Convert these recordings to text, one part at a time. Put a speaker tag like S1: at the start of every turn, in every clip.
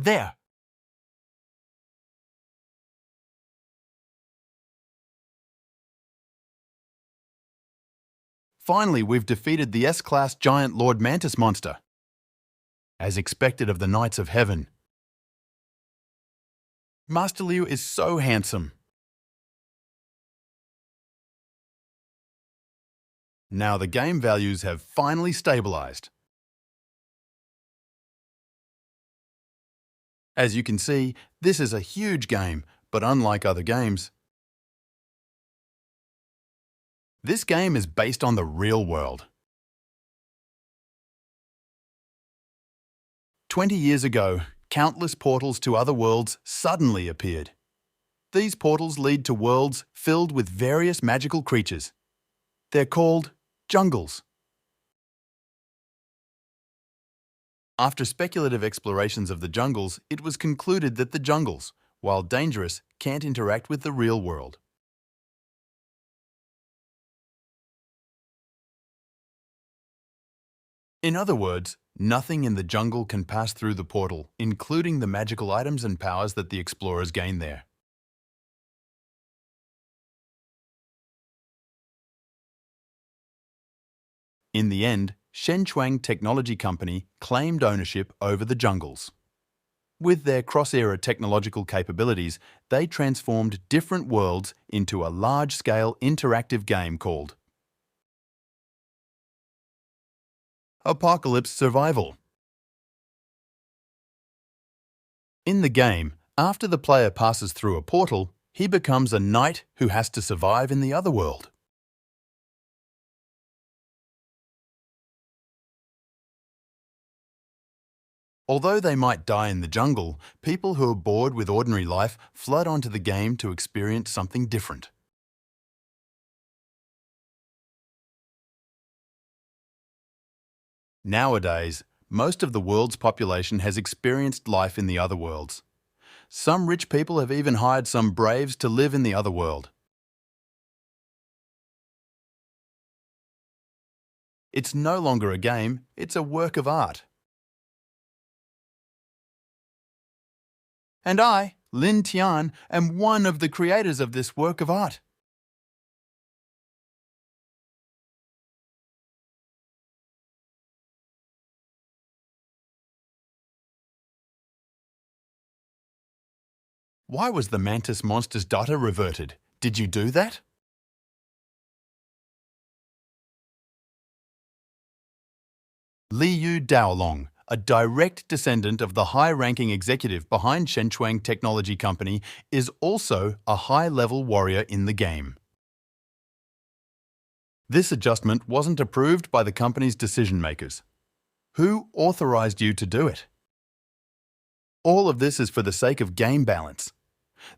S1: There! Finally, we've defeated the S-Class giant Lord Mantis monster, as expected of the Knights of Heaven. Master Liu is so handsome. Now the game values have finally stabilized. As you can see, this is a huge game, but unlike other games, this game is based on the real world. 20 years ago, countless portals to other worlds suddenly appeared. These portals lead to worlds filled with various magical creatures. They're called jungles. After speculative explorations of the jungles, it was concluded that the jungles, while dangerous, can't interact with the real world. In other words, nothing in the jungle can pass through the portal, including the magical items and powers that the explorers gain there. In the end, Shenchuang Technology Company claimed ownership over the jungles. With their cross-era technological capabilities, they transformed different worlds into a large-scale interactive game called Apocalypse Survival. In the game, after the player passes through a portal, he becomes a knight who has to survive in the other world. Although they might die in the jungle, people who are bored with ordinary life flood onto the game to experience something different. Nowadays, most of the world's population has experienced life in the other worlds. Some rich people have even hired some braves to live in the other world. It's no longer a game, it's a work of art. And I, Lin Tian, am one of the creators of this work of art. Why was the mantis monster's data reverted? Did you do that? Liu Daolong, a direct descendant of the high-ranking executive behind Shenchuang Technology Company, is also a high-level warrior in the game. This adjustment wasn't approved by the company's decision-makers. Who authorized you to do it? All of this is for the sake of game balance.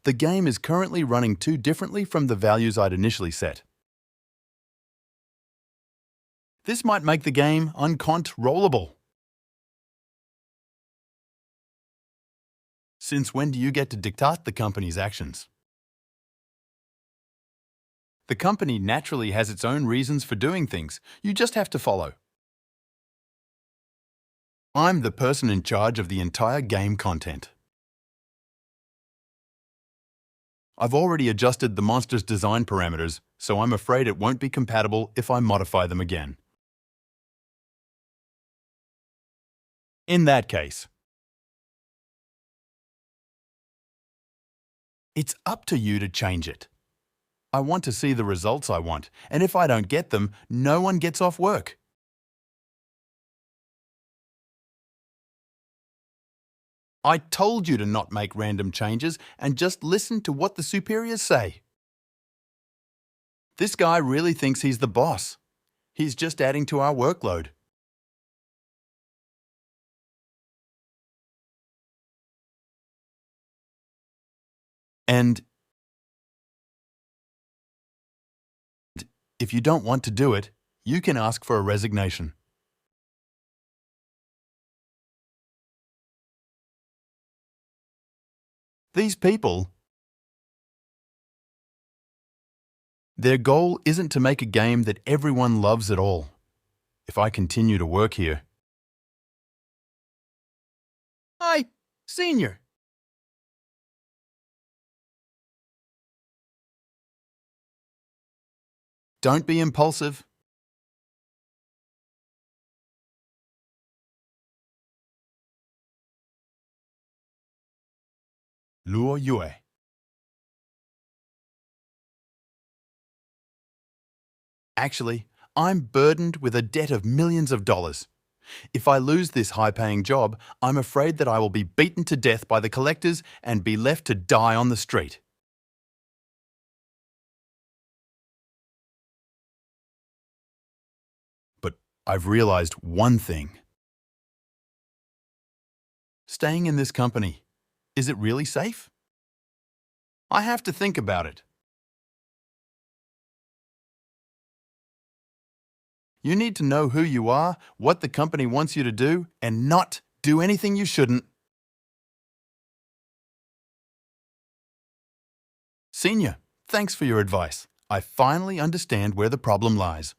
S1: The game is currently running too differently from the values I'd initially set. This might make the game uncontrollable. Since when do you get to dictate the company's actions? The company naturally has its own reasons for doing things. You just have to follow. I'm the person in charge of the entire game content. I've already adjusted the monster's design parameters, so I'm afraid it won't be compatible if I modify them again. In that case, it's up to you to change it. I want to see the results I want, and if I don't get them, no one gets off work. I told you to not make random changes and just listen to what the superiors say. This guy really thinks he's the boss. He's just adding to our workload. And if you don't want to do it, you can ask for a resignation. These people, their goal isn't to make a game that everyone loves at all. If I continue to work here, Senior! Don't be impulsive. Luo Yue. Actually, I'm burdened with a debt of millions of dollars. If I lose this high-paying job, I'm afraid that I will be beaten to death by the collectors and be left to die on the street. But I've realized one thing. Staying in this company, is it really safe? I have to think about it. You need to know who you are, what the company wants you to do, and not do anything you shouldn't. Senior, thanks for your advice. I finally understand where the problem lies.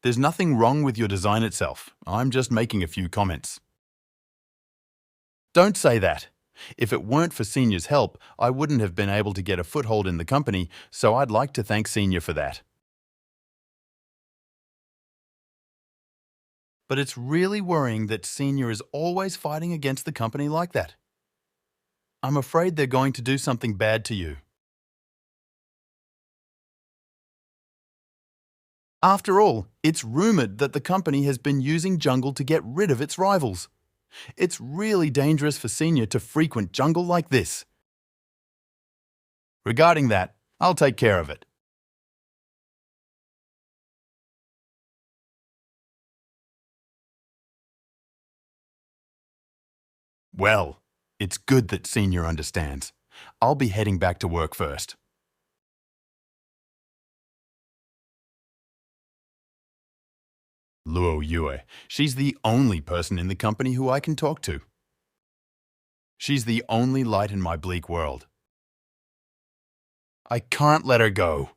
S1: There's nothing wrong with your design itself. I'm just making a few comments. Don't say that. If it weren't for Senior's help, I wouldn't have been able to get a foothold in the company, so I'd like to thank Senior for that. But it's really worrying that Senior is always fighting against the company like that. I'm afraid they're going to do something bad to you. After all, it's rumored that the company has been using jungle to get rid of its rivals. It's really dangerous for Senior to frequent jungle like this. Regarding that, I'll take care of it. Well, it's good that Senior understands. I'll be heading back to work first. Luo Yue. She's the only person in the company who I can talk to. She's the only light in my bleak world. I can't let her go.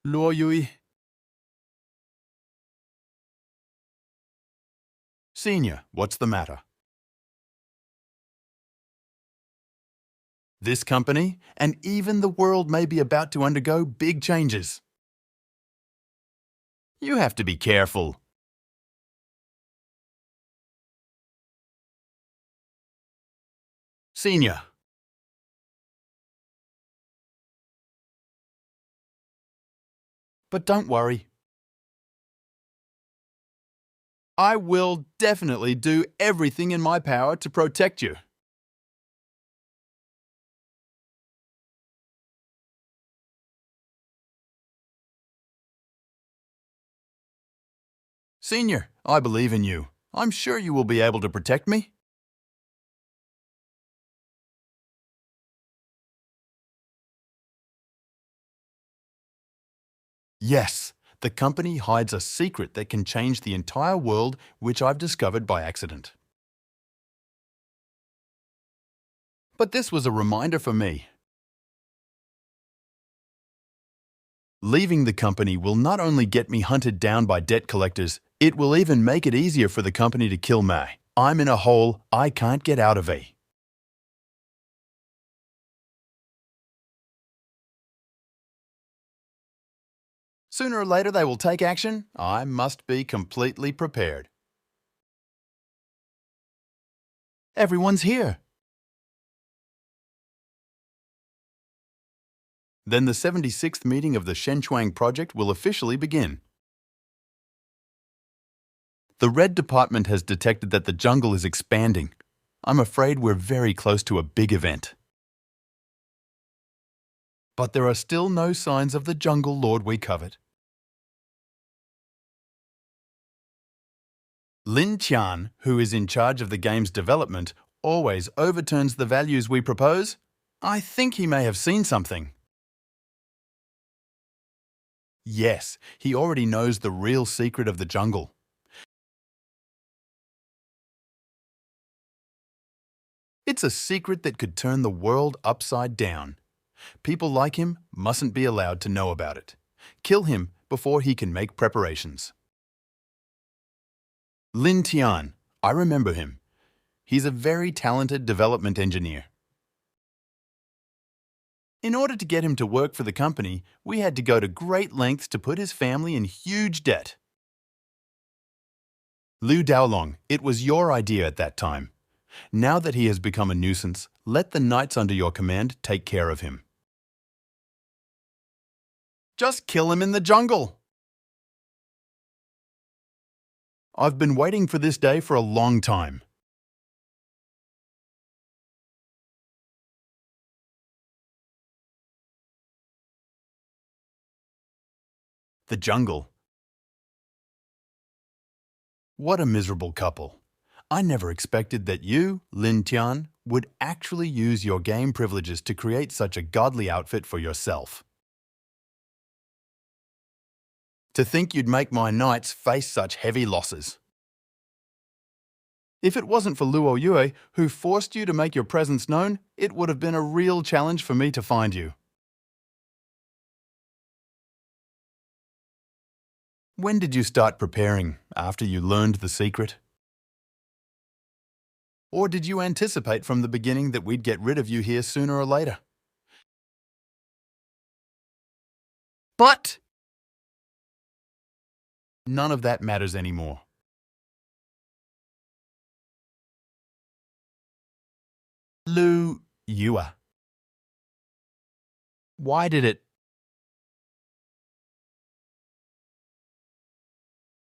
S1: Luo Yue. Senior, what's the matter? This company, and even the world may be about to undergo big changes. You have to be careful. Senior. But don't worry. I will definitely do everything in my power to protect you. Senior, I believe in you. I'm sure you will be able to protect me. Yes, the company hides a secret that can change the entire world, which I've discovered by accident. But this was a reminder for me. Leaving the company will not only get me hunted down by debt collectors, it will even make it easier for the company to kill me. I'm in a hole I can't get out of. Sooner or later they will take action. I must be completely prepared. Everyone's here. Then the 76th meeting of the Shenchuang project will officially begin. The Red Department has detected that the jungle is expanding. I'm afraid we're very close to a big event. But there are still no signs of the jungle lord we covet. Lin Tian, who is in charge of the game's development, always overturns the values we propose. I think he may have seen something. Yes, he already knows the real secret of the jungle. It's a secret that could turn the world upside down. People like him mustn't be allowed to know about it. Kill him before he can make preparations. Lin Tian, I remember him. He's a very talented development engineer. In order to get him to work for the company, we had to go to great lengths to put his family in huge debt. Liu Daolong, it was your idea at that time. Now that he has become a nuisance, let the knights under your command take care of him. Just kill him in the jungle. I've been waiting for this day for a long time. The jungle. What a miserable couple. I never expected that you, Lin Tian, would actually use your game privileges to create such a godly outfit for yourself. To think you'd make my knights face such heavy losses. If it wasn't for Luo Yue, who forced you to make your presence known, it would have been a real challenge for me to find you. When did you start preparing after you learned the secret? Or did you anticipate from the beginning that we'd get rid of you here sooner or later? But none of that matters anymore. Luo Yue. Why did it